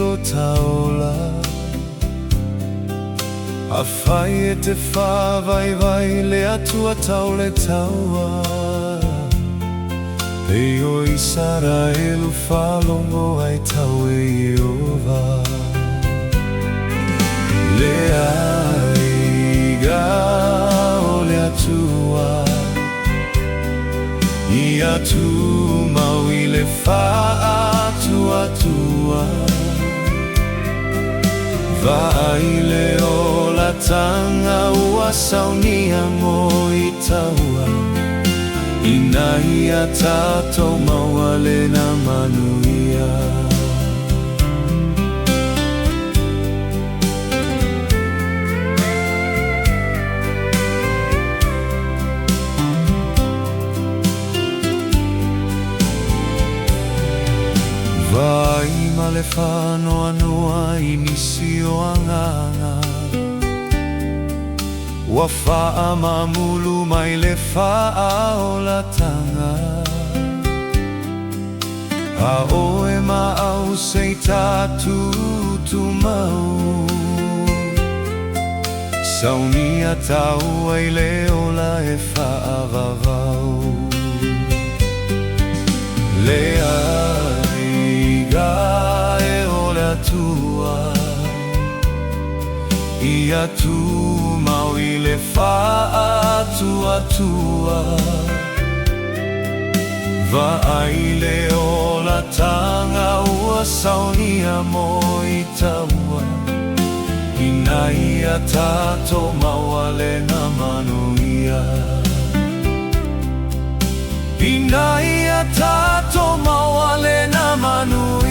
o taola. Awhai e te whāwaewai le atua tau le taua. Pei o Israelu whalongo ai tau e Iova. Le aiga o le atua, ia Tumau I Le Fa'atuatua. Vaile o la tanga ua saunia mo I taua. Ina ia tātou maua le na manuia. Vai ma le whanoa noa I nisi o anganga. Ua wha mamulu mai le wha o la tanga. A oe ma au sei tātu tumau. Saunia tau ai le ola e wha avavau. Le aiga e ole atua, ia Tumau I Le Fa'atuatua. Vaile o la tanga ua saunia mo I taua. Ina ia tātou maua le na manuia. Ina ia tātou maua le na manuia.